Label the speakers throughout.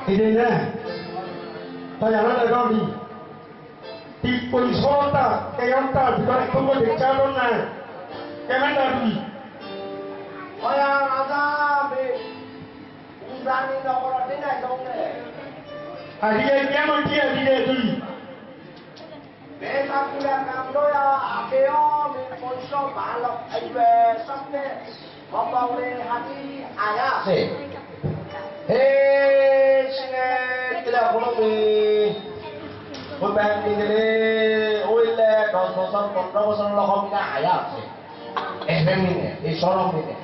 Speaker 1: Ini nih, tayangan ada kau di Punsota, Kayota, bukan itu kau di calon nih, kayak tadi.
Speaker 2: Oh ya, ada be, berani nak orang ni nak dong le.
Speaker 1: Dia mati dia tu.
Speaker 2: Beta kuliah kamu ya, akeo, me Punsota balok, ibu sampai bawa le hati ayah. Singa tidak boleh be, bukan ini, oleh dosa-dosa kontrol lokom kita ayat sih. Ini sorong ini,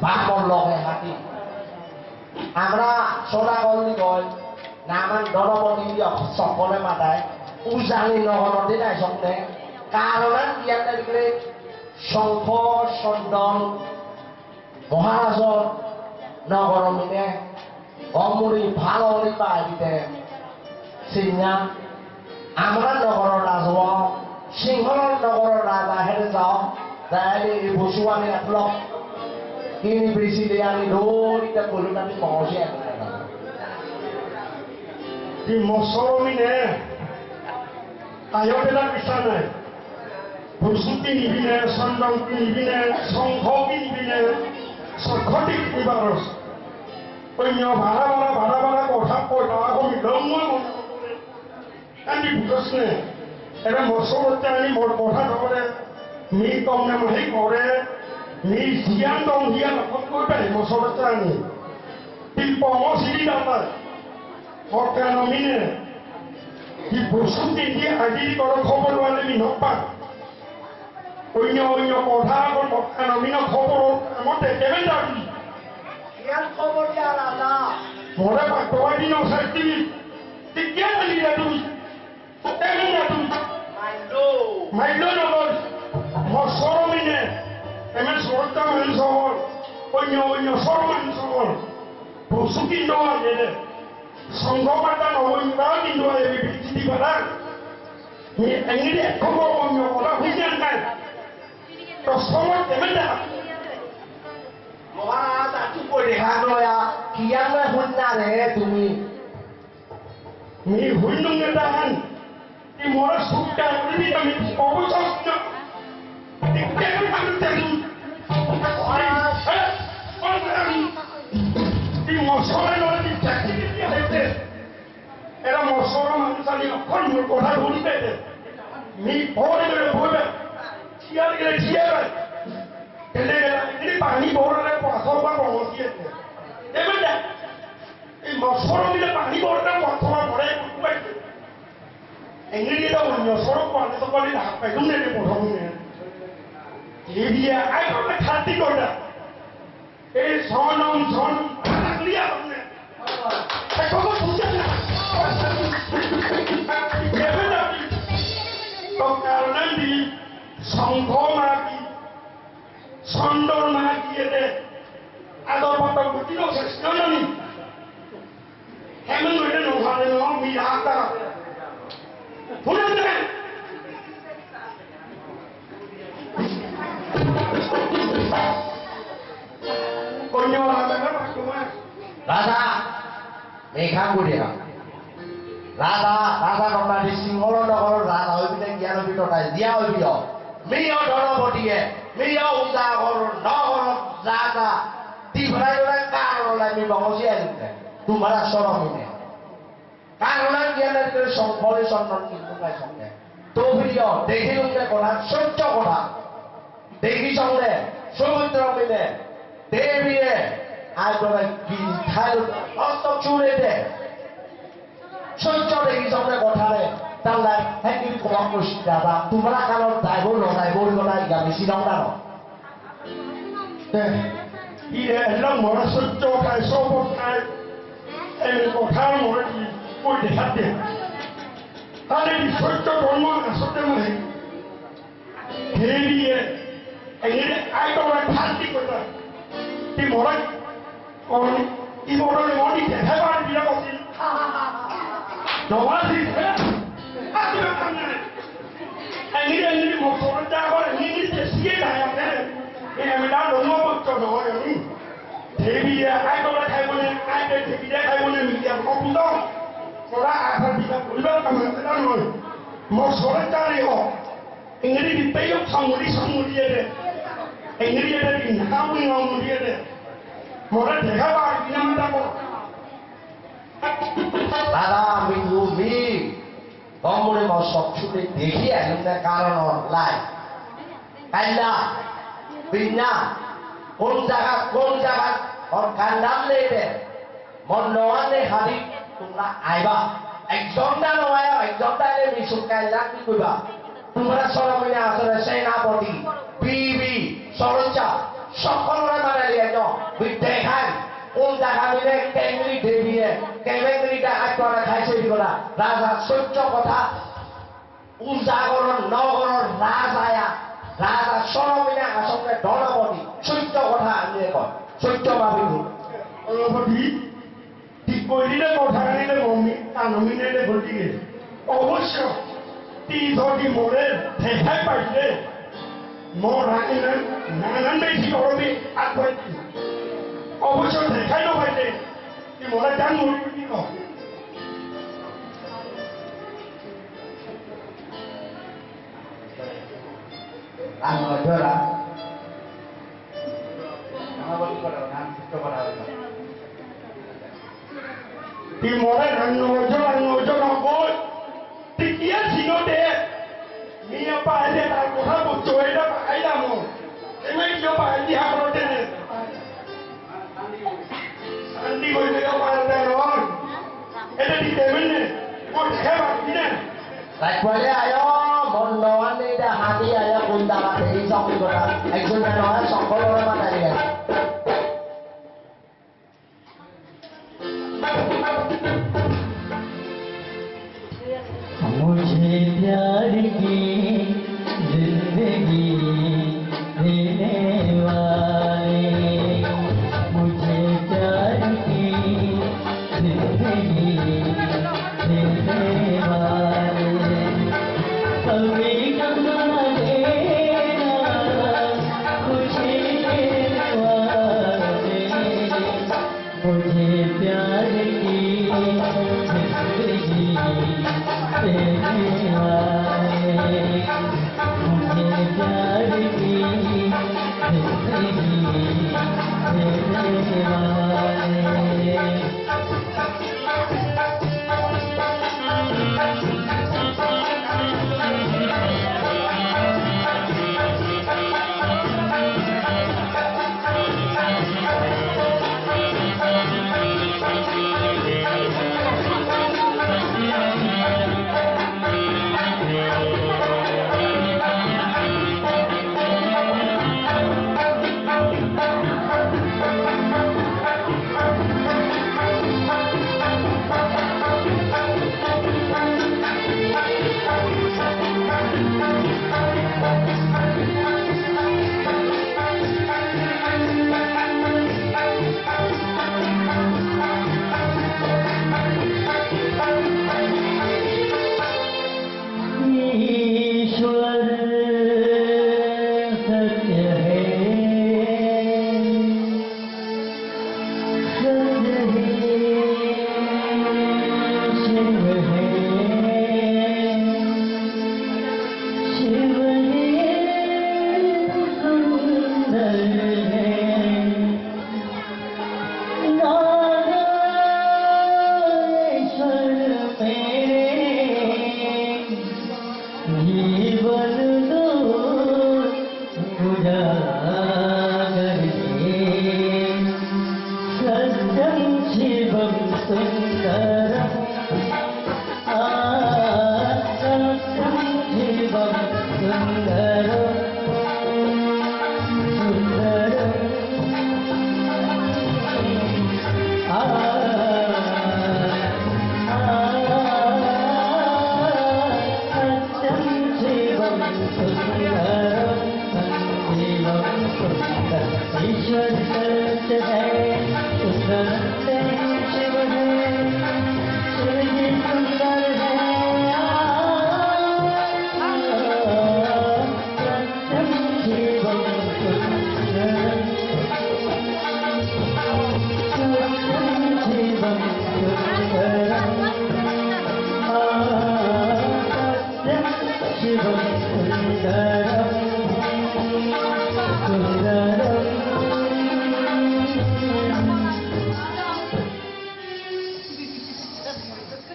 Speaker 2: bakon loke hati. Amra soda kau kau, naman dorong dia sokole matai, usahani nohor dia sokne, karena dia tadi kle songko sondong, moharaso. নগর মিনে অমুরি ভালো পাইতে সিংহা আমরা নগর রাজব সিংহর নগর রাজা হেরে যাও তাহলে এই বসুয়ানি একলক কিনি বেশি দিয়ে আমি দৌড়িতে বলুন আমি পৌঁছে
Speaker 1: কি মশর মিনে আয়োজনা বিষয় নাই প্রসূতি নিবিনে সন্দম নিবিনে শঙ্খ নিবিনে সক্ষতিক নিবারস অন্য ভাড়া কথা কই তাকো মিলময় মনে করে আমি বুঝছনে এটা মশলতে আমি মোর কথা ধরে মি কম না মাহি করে মি জিয়ান দম জিয়ান লক্ষণ কই পাই মশলতে আমি তিল পমসিলি দাতা হকান মিনে কি প্রসূতি দিয়ে আজি কর খবর ওয়ালে মি নপা অন্য কথা আগর হকান মিনে খবর মতে কেমন যাবি
Speaker 2: Yang khobor dia rasa.
Speaker 1: Mora pak tua di nong sakti, tiga kali dah tu, temu dah tu. Mailo nongol, mosoro mine, emen sorta main sohor, onyo soro main sohor, pusuki doa jadi, songgok ada nongol dah di doa jadi biji barang. Ini dia khobor onyo orang hujan kan, terus sohor temen dah.
Speaker 2: মহারাজা চুপ দেখা নয়া কিয়ামে হুন্না রে তুমি
Speaker 1: me হুন্নুং দাহান ই মোরা সুকটা উড়বি আমি অবসর না দেখতে আমি দেখি ই মশলা নয় দি চাকরি কি হইতে এরা মশলা মানুষালি অখন মোর কথা ধরিতে মি পরে বলবে চিয়ার গেলে chair ini pani borone pasor ba promosi ete ebenda এই মশর মিলে পানি বড়টা মশলা পড়ে কুকুবাইতে এঙ্গিরি এটা অন্য সড়ক পানি তো পানি হাত পাইতুম না এটা প্রথম এই দিয়ে আই করে খাতি করটা এই সনম ক্লিয়া করনে কত বুঝে না এবenda তো কারণে দি সংঘ মাগি সন্দর না গিয়ে দে আদর পতন গুটিনো শেষ জানি হেমন হইলে নহলে ন মিরাতা শুনে দে কন্যা রাজা পাকুমা
Speaker 2: রাজা মেঘা গুড়িয়া রাজা কমারি সিংহল নগর রাজা হইবিতে জ্ঞান বিতটাই দিয়া হইবিয় মিয় ধরবটিয়ে মিয় উজা করো নগর রাজা তিভরাই ওলাই কারলাই মি বংশী আইতে তোমারা সরমিনে কারলাই জ্ঞানের করে সম্পলে সম্মান কিন্তু নাই সঙ্গে তো প্রিয় দেখি লুকে কথা সত্য কথা দেখি সঙ্গে সমুদ্র মিলে দেবিয়ে আই তোরা কি খাইল অস্ত চুরে দে সত্য দেখি সঙ্গে কথারে তাহলে একদিন কম করছি দাদা তোমরা কারণ দায়বর নয় গামি সিরম না
Speaker 1: ইয়ে এলাম মরা সত্য খায় সব খায় এই কথার মরে কই দেখাতে তাহলে সত্য ধর্ম আসতে মানে হেরিয়ে এনে আই তোমরা শান্তি কথা কি মরা ই মরা মনি দেখাই পারি বিয়া করছি নবাজি ini mau soal jago ini sih dah ya kan ini kita dulu mau coba orang ini tapi ya, I don't like how many, I don't think that I want yang kau bilang, orang akan bisa berubah kamu tidak loh. Mau sore cari kok, ini di peyok samuli ada, ini ada di kamu ada. Mau ada apa ini mana kok?
Speaker 2: দাদা আমি তুমি কমরে মো সবচুতে দেখি একটা কারণ লাই কাইলা বিনা কোন জায়গা ওর কান্দাম লেবে মন নওয়ানে হারি তোমরা আইবা একজনটা নয় একজনটা এলে মিশুক কাইলা কি কইবা তোমরা সরমিনা আসলে সেনাপতি বিবি সরঞ্জা সকলরা মানে লিয়ে বিদেখান কোন জায়গা মিলে কেঙ্গলি দেবিয়ে কেঙ্গলিটা আটকানা খাইছে দিগলা রাজা সত্য কথা উজাগরণ নগরণ রাজায়া রাজা সরমিনা আসলে ধনপতি সত্য কথা আমি কয় সত্য ভাবিব
Speaker 1: অলপতি ঠিক কইলে কথা আনিলে মমি কানমিলে ঘটিগে অবশ্য তি যদি মোরে দেখাই পাইলে মোর রাখিলে নানান বেশি করবি আটকাই অবশ্য দেখাই পাইলে কি মোরে জান মরিবি কি কয়
Speaker 2: জোরা বলি করো নাম সত্য কথা
Speaker 1: di mulai dengan ojo nongol tikia sino de ni apa aja tak kau harus cuci dah pakai dah mu emang dia pakai dia harus de andi boleh dia pakai dah orang ada di temen ni kau hebat ni
Speaker 2: Rakwale ayo mondoan ni dah hati ayo kundalah dari song kota ekson orang songkol orang mana dia
Speaker 3: मुझे प्यार की जिंदगी देने वाले मुझे प्यार की जिंदगी देने वाले कभी गम देना खुशी देने वाले मुझे प्यार की जिंदगी देने वाले मुझे प्यार की जिंदगी देने वाले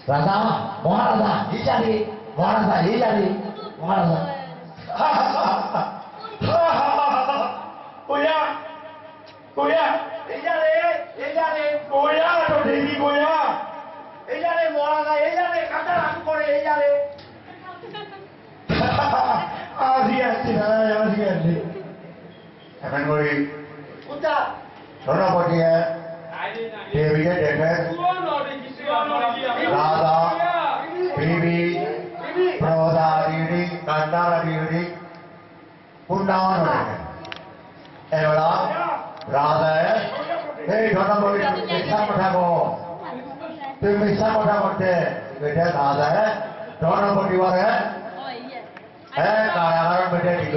Speaker 2: राजा महाराजा ये जाने महाराजा ये जाने महाराजा
Speaker 1: Goya, Goya,
Speaker 2: ये जाने
Speaker 1: Goya, तो देवी Goya.
Speaker 2: ये जाने महाराजा ये जाने कटर हम करे ये जाने
Speaker 1: आजी आजी.
Speaker 2: এখন করি ধনপতিয়ে দেবীকে দেখে রাধা বিবি প্রদাদিনী কান্ডারাদিনী পুণ্যান দেখে এবার রাধায় এই ধনপতি মিথ্যা কথা কো তুমি মিথ্যা কথা করতে বেটে রাধায় ধনপতি বলে কারাগার বেটে দিল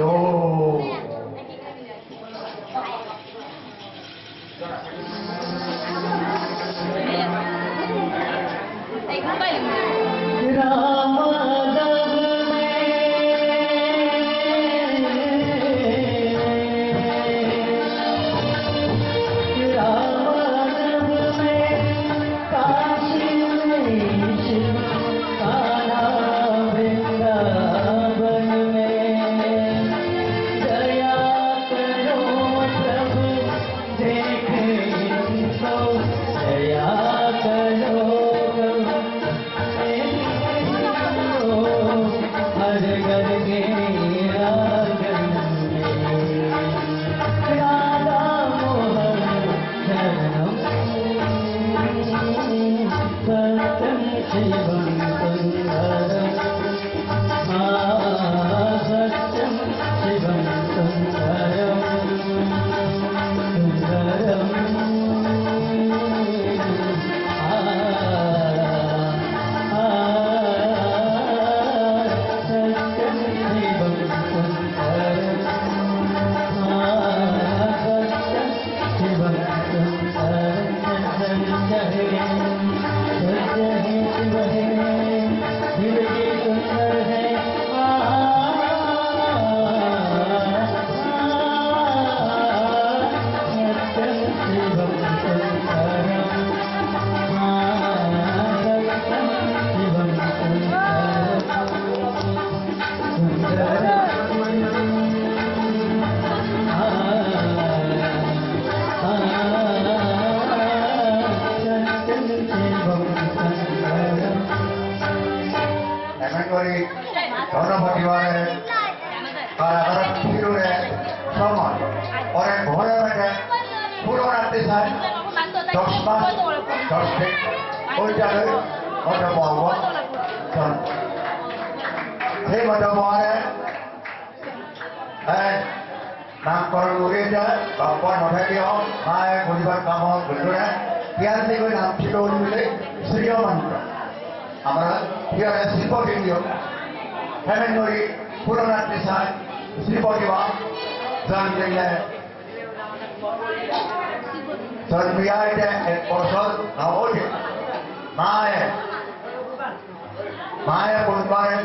Speaker 2: মায়ে বলবারে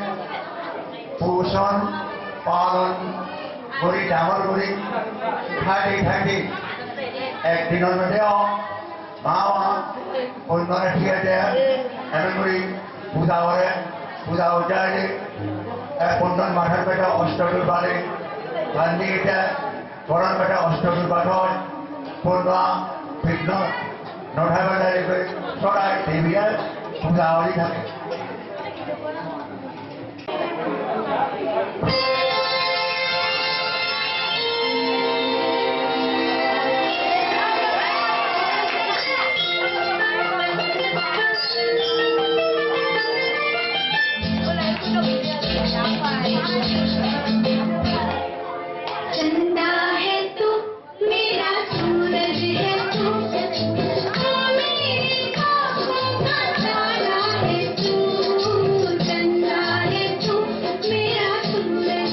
Speaker 2: পোষণ পালন করি ডাঙর করি থাকি থাকি একদিনের মধ্যেও মা বন্ধনে ঠিক আছে এমন করি পূজা করে পূজা উঠাইলে বন্ধন মাঠার পেটে অষ্টমীর বারে গান্ধীতে গরম পেটে অষ্টমীর পাঠন পূর্ণা বিঘ্ন নঠাই বেলায় সবাই দেবীরা পূজা হরি থাকে
Speaker 4: चंदा है तू मेरा सूरज है तू मेरी आँखों का तारा है तू चंदा है तू मेरा सूरज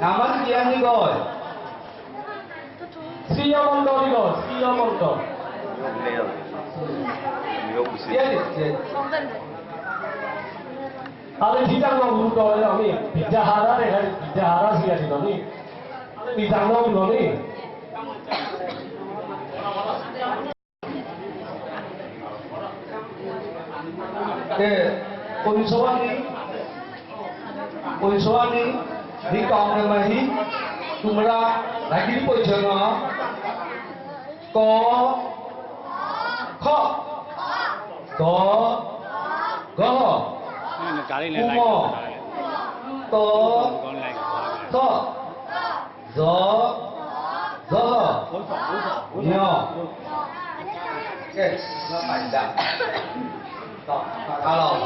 Speaker 2: Naman kian ni gol.
Speaker 5: Siya Mondo ni gol, Siya Mondo.
Speaker 2: Yes.
Speaker 5: Ada bidang lo guru gol ni, bijahara ni kan, bijahara siya di ni. Ada bidang lo guru ni.
Speaker 2: Unsawani di kaum namahi tumra lagi di pojana ko kho ko go kumo to to zo zo nyo okay nó phải đậm kalau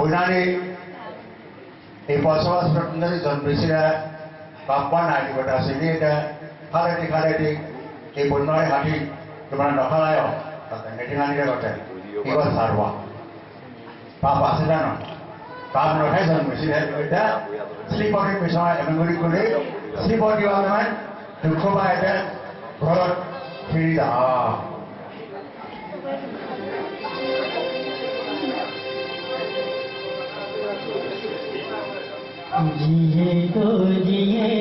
Speaker 2: Punani boswas tertentu jombesia kapan hari pada sini ada kali bunoi hati kemana nakalayo katanya dengan dia kata iwas sarwa papa sedang papa nohai jombesia ada selipori misalnya emanguri kulit selipori orang dukoba ada berat tidak
Speaker 3: जिए तो जिए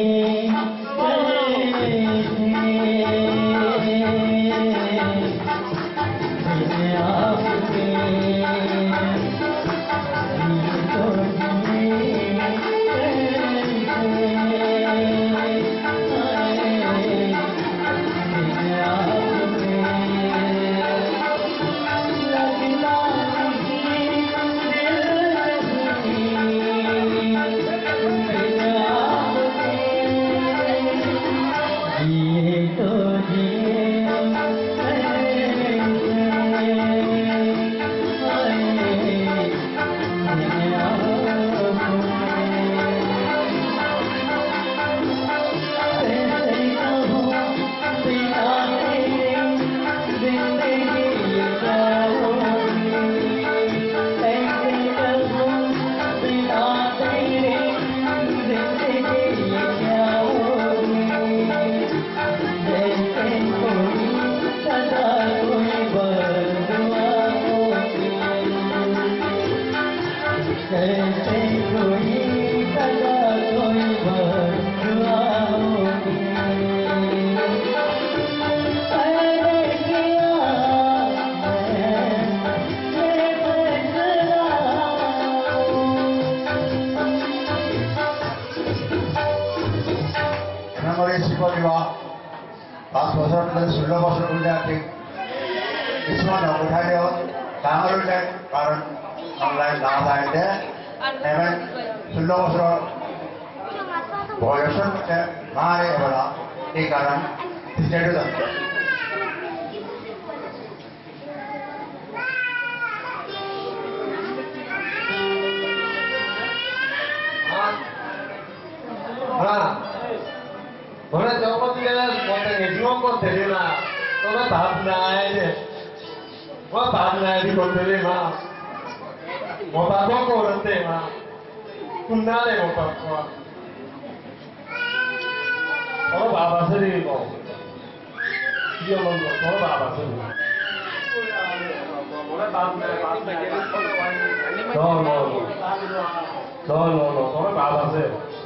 Speaker 2: 5 বছৰ 16 বছৰ পূজা ঠিক কিছুমান উঠাই দিওঁ ডাঙৰ উঠাই কাৰণ অনলাইন গাঁও গাড়ীতে 16 বছৰ বয়সত মাৰে এবাৰ এই কাৰণ টিচাৰটো যাম
Speaker 5: Mana coba dia monte ngejong kok terima. Toda tahap naik deh. Wah tahap naik di kok terima. Mau apa kok nanti mah? Tunda deh mau apa? Oh bapa sendiri kok. Dia mau oh bapa sendiri. Boleh tahap naik. No. Toda bapa sendiri.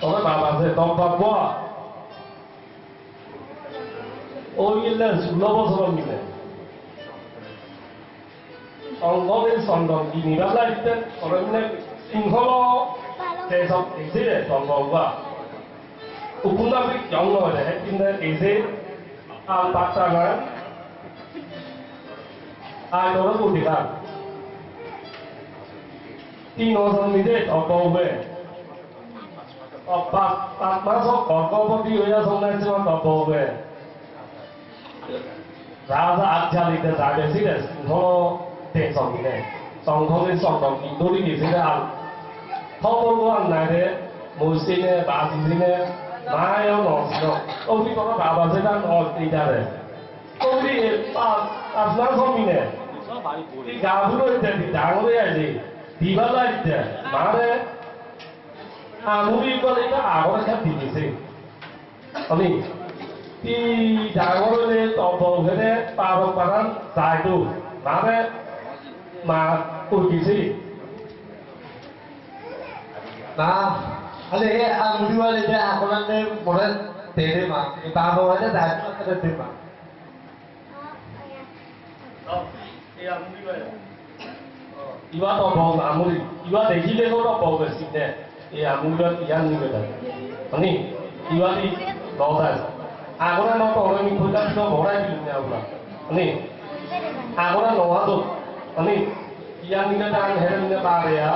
Speaker 5: Tôi bảo sẽ tao pháp quá. Ôi là sụp lấp sao mình này. Ông có bên sòng đồng gì nữa lại chứ, còn em này in khó thế xong thì sẽ để toàn bộ qua. Cũng đã biết chọn rồi để in đây thì sẽ ăn bát sang á. Ai đó cũng được ăn. Khi nó xong mình sẽ toàn bộ về. Pak masuk kok bodi ya sonai cuma topoge. Rasa ajal itu saja sih deh. Kalau tesong ini, songkong ini songkong itu di sini al. Kalau luar nanti musimnya pasti sini, mana nongsi. Oh di mana bapa sedang tidak deh. Oh di asal ini. Di gabung itu di jangan ya di bawah itu mana Amuri ko leka agora ka dinise. Ani ti jagoro le tobo gede paro paran saidu. Mane ma urgisi.
Speaker 6: Nah, ale amuri wale de agora le moral tere ma. Paro wale saidu ka tere ma.
Speaker 5: Oh, amuri wale. Iwa tobo amuri. Iwa deji le ko tobo besine. Ya mudah yang ni betul. Ani, diwali bawah. Agora nak orang ni pun tak tahu orang ni punya apa. Ani, agora nak tu. Ani, yang ni dah heren ni pada ya.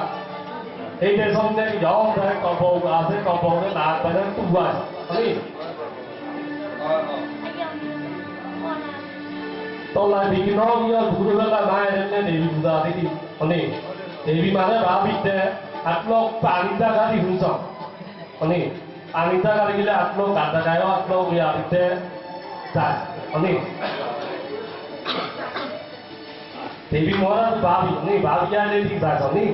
Speaker 5: Ini semua ni jauh dari kapau, asal kapau ni nak pada tua. Ani, tolong bikin orang yang guru kita main ni dewi sudah ini. Ani, dewi mana babi deh. आप लोग पानीता गाड़ी हुंसा, अनी पानीता गाड़ी के लिए आप लोग गाता जायो आप लोग ये आते जाए, अनी देवी मोरा बाबी क्या ले दी जाए अनी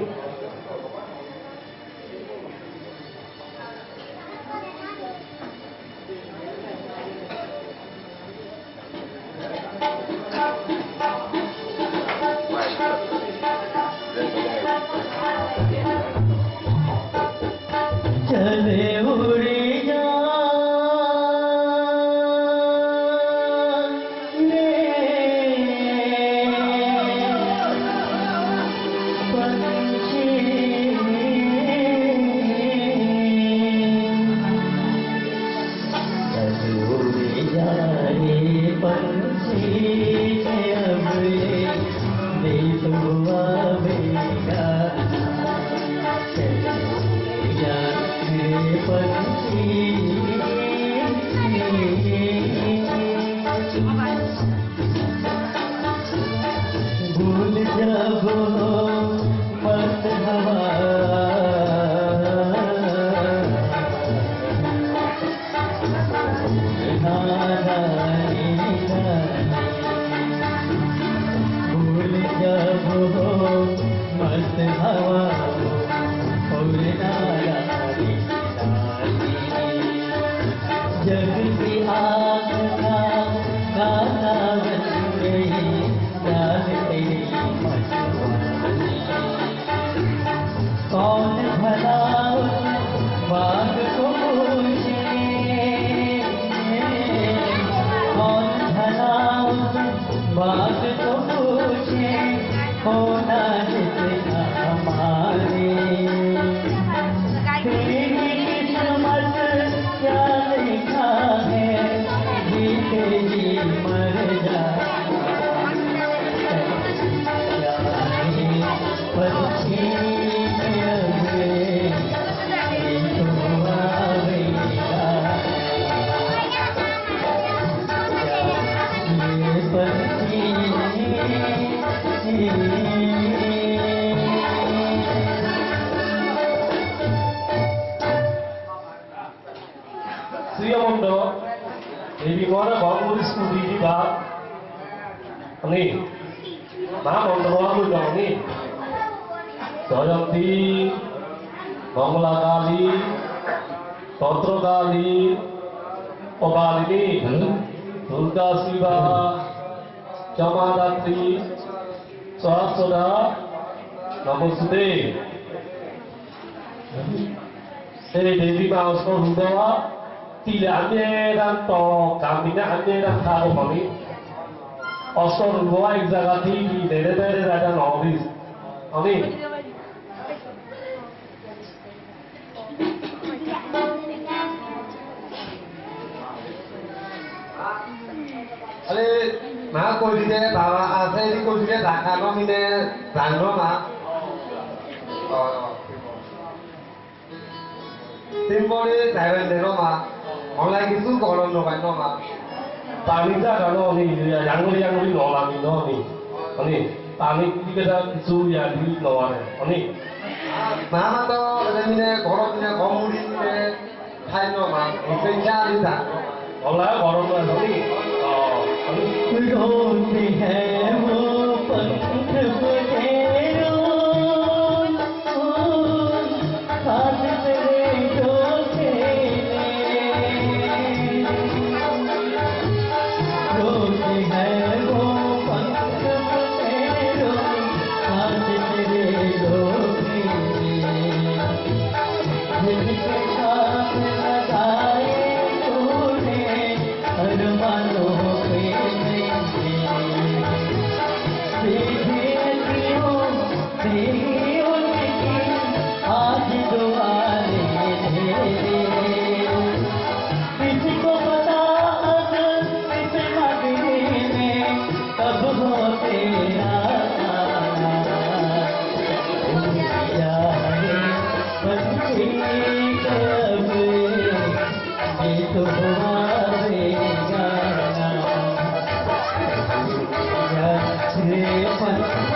Speaker 3: चले उड़ी जा ने पंछी चले उड़ी जा रे पंछी अब नहीं तो आवेगा भूल जाओ मस्त हवा भूल जाओ मस्त हवा और नारायणी जग की आग का गाना बन गई जान तेरी मस्तानी कौन भला बाग को पूछे कौन भला बाग को पूछे होना जितना हमारे तेरी किस्मत क्या लिखा है
Speaker 5: 수영원도 예비원의 광물이 스쿠디가 아니 나먼저 하고 있다니 저녁뒤 মঙ্গলাকালী তন্ত্রকালী কপালিনী দুর্গা শিবা জমাদাত্রী সহস্রদা নমস্তে এই দেবী মা অস্ত্র হুদা তিলে আমেরান তো কামিনা আমেরান থাকো আমি অস্ত্র হুদা এক জায়গা থেকে ধীরে ধীরে রাজা নবিস আমি
Speaker 6: আরে মা কই দিতে বাবা আছে দি কই দিতে ঢাকা ন মিনে জানো মা তিনবরে যাইবেন দেন মা অনলাইন কিছু গরম নবাই ন মা
Speaker 5: পানি জাগানো আমি আঙুলি আঙুলি নলামি ন আমি পানি দিকে কিছু ইয়াদি নওয়ারে আমি
Speaker 6: মা মা তো মিনে গরম মিনে কম মুড়ি মিনে খাই ন মা সেই চা দিতা
Speaker 5: অনলাইন গরম আমি
Speaker 3: रोते हैं वो पंख बटेरो साथ तेरे डोले रोते हैं वो पंख बटेरो साथ तेरे डोले जिनके साथ लगाए तूने अरमानों आज दुआरे किसको पता अगर इस मगने में कब हो तेरा पंछी कब ये तो हमारे गाना रे पंछी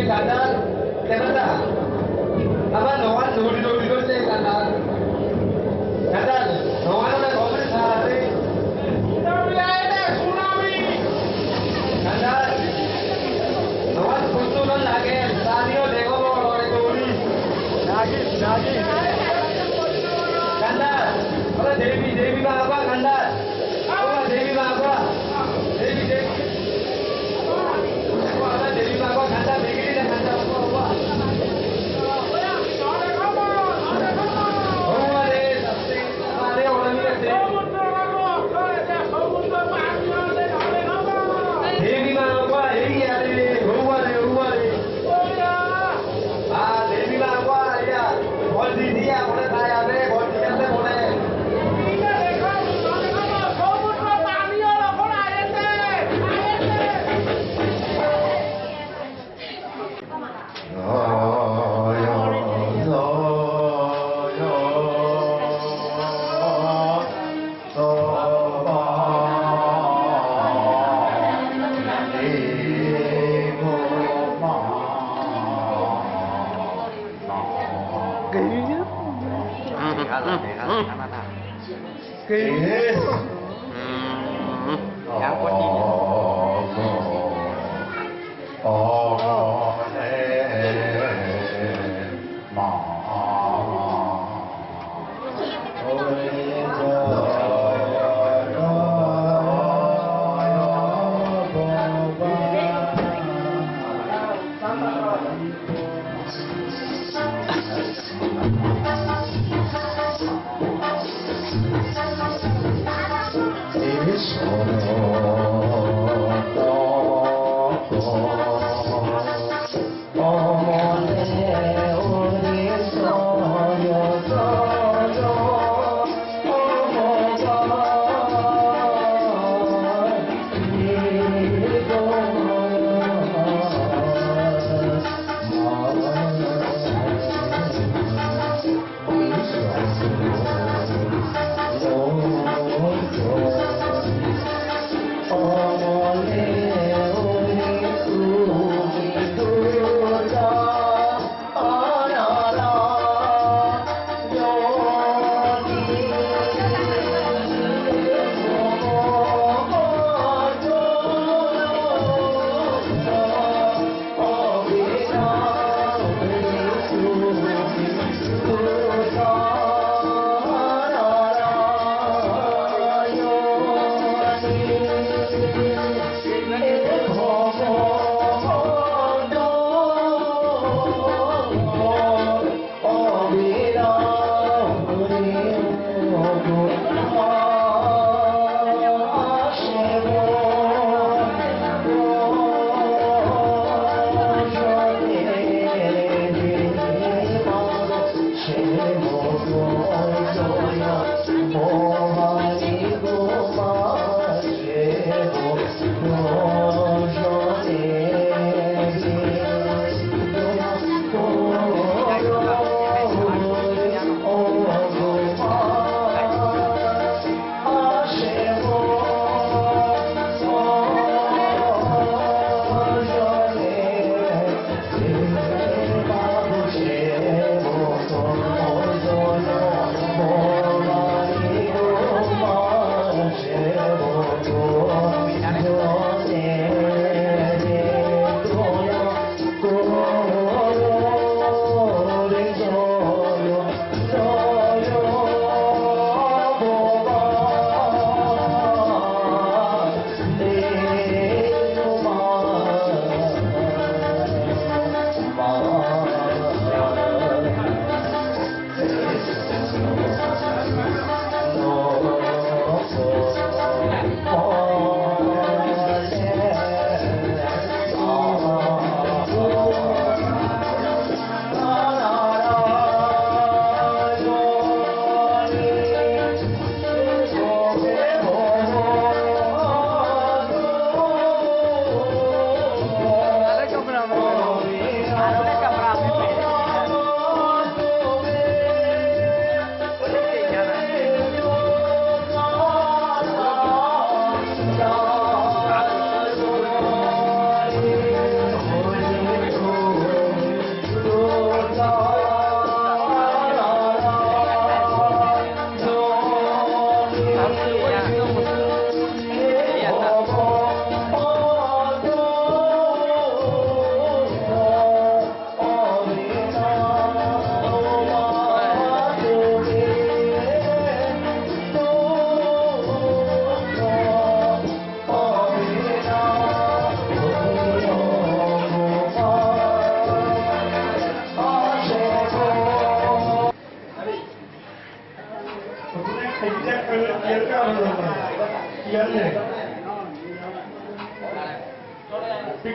Speaker 3: Kadang, kenapa? Apa nawan dulu saya kadang. Kadang nawan ada komen sehari. Tsunami ada tsunami. Kadang nawan kuntulan lagi. Tadiyo deko boleh dulu. Lagi. Kadang, kalau Dewi apa kadang? Apa Dewi apa? Dewi. Dewi apa kadang?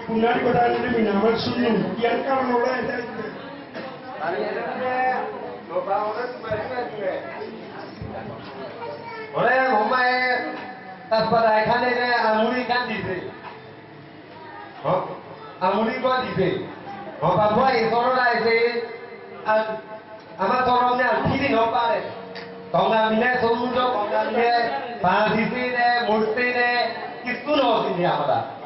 Speaker 1: Kunari kota ini minamar sunnah, kian kan orang itu.
Speaker 6: Orang Mumbai, pada ikan ini amuri kan dice, amuri kau dice, apa buat orang dice, amat orangnya kiri nampak deh, kongan ini semua kongan ini, bahasa ini, murti ini, kisu no sini apa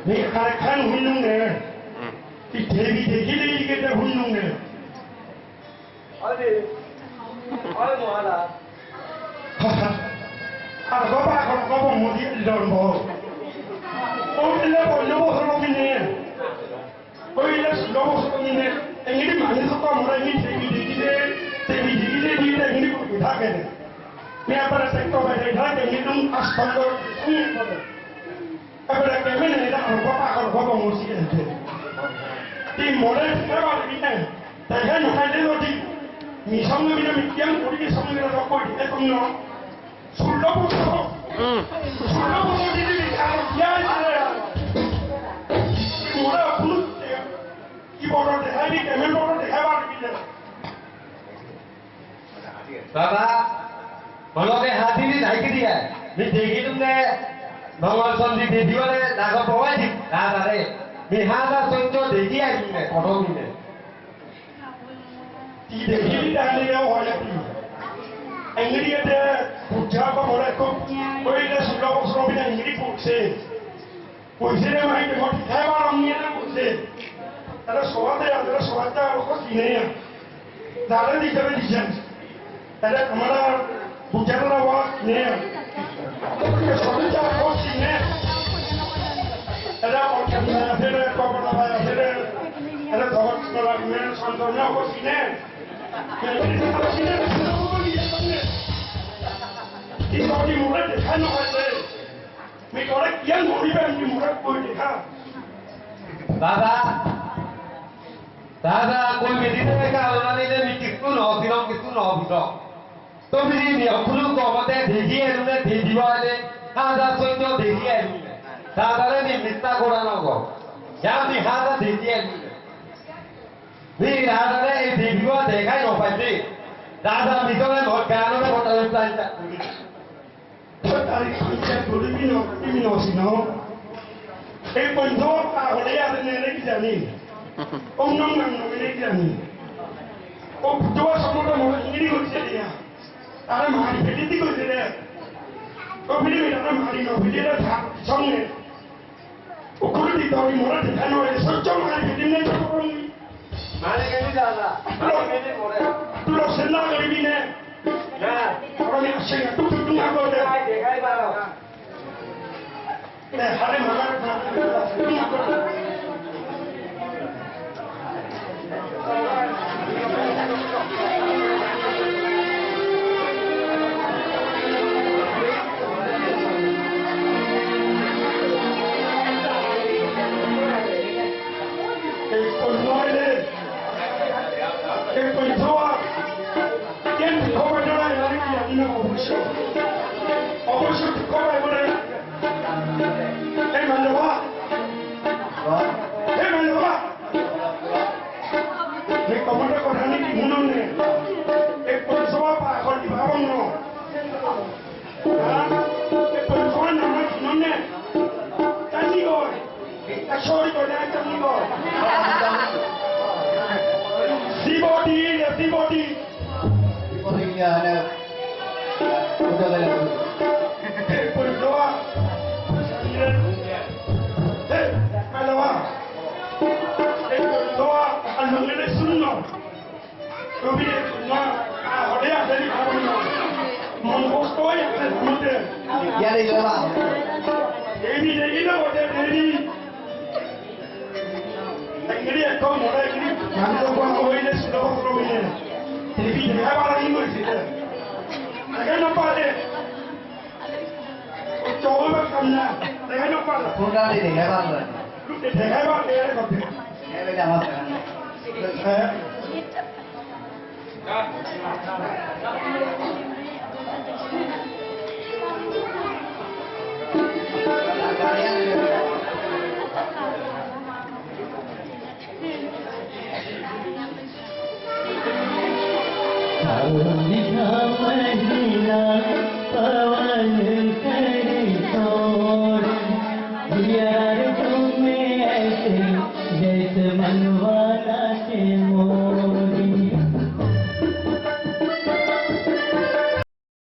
Speaker 1: 네 가락한 훈룡네 이 대비 대기를 이기게 훈룡네
Speaker 3: 아니 뭐 하나
Speaker 1: 아 거봐 거봐 못이 이런 거 어디래 보려고 하러미네 어디래 너무 하러미네 애들이 많이 섞어 뭐라 이 대기 대기를 애들이 그렇게 다 해. 내가 pada sektor daerah yang hidup aspal ini pada. Apalagi kami ni dah apa musik itu. Di modal apa ni? Tapi nak ada lagi. Misalnya bila mikian kuri sambil ada kau di ekor no. Sudah pun. Sudah pun di kalau dia ada. Modal pun. Ibarat daerah ni kami modal daerah ni.
Speaker 6: Bapak, kalau ke hati ni naik ke dia, ni dekhi tumne Bangor Sandi dekhi wale naga bawa di, dah ada. Ni hada sonjo dekhi aja ni, foto ni.
Speaker 1: Ti dekhi ni dah ni yang orang ni. Angri ada puja apa orang tu, koi dah sudah ni angri pukse. Pukse ni macam ni, macam orang ni ada pukse. Ada suatu orang sini ya. Dah ada di jalan. Ada kemana bukanlah awak ni, kesuatu awak sini. Ada orang yang ada apa ada awak sekolah ni, santornya awak sini. Jadi awak sini semua ni ni. Ini orang murah dekat nak ada. Mereka orang yang murah murah boleh dekat.
Speaker 6: Dadah, kau mesti dekat orang ni mikir no, budak. तो फिर ये अखुलू को मते देखिए तुमने देखिवा ने हादा सोचो देखिए दादा ने मित्ता कोड़ा ना को यहाँ भी हादा देखिए भी हादा ने ये देखिवा देखा ही नहीं पाती दादा मित्रों ने बहुत गानों में बहुत अलग था
Speaker 1: तारीख कुछ थोड़ी भी नो सिनो एक बंदो का होने यार ने की जानी नंग ने की जानी ओ दो समुद्र में इंग्लिश को चलिया Ada mahari petit tu je deh. Kau pilih ada mahari no pilih ada tak songnya. Ukur di tahu murah di kano ada socong mahari petit ni cakap orang ni.
Speaker 3: Mana kini jalan? Mana kini boleh?
Speaker 1: Tu lo senang kali ni.
Speaker 3: Nah,
Speaker 1: orang ni asyik tu aku ada.
Speaker 3: dekai baru.
Speaker 1: Hari malam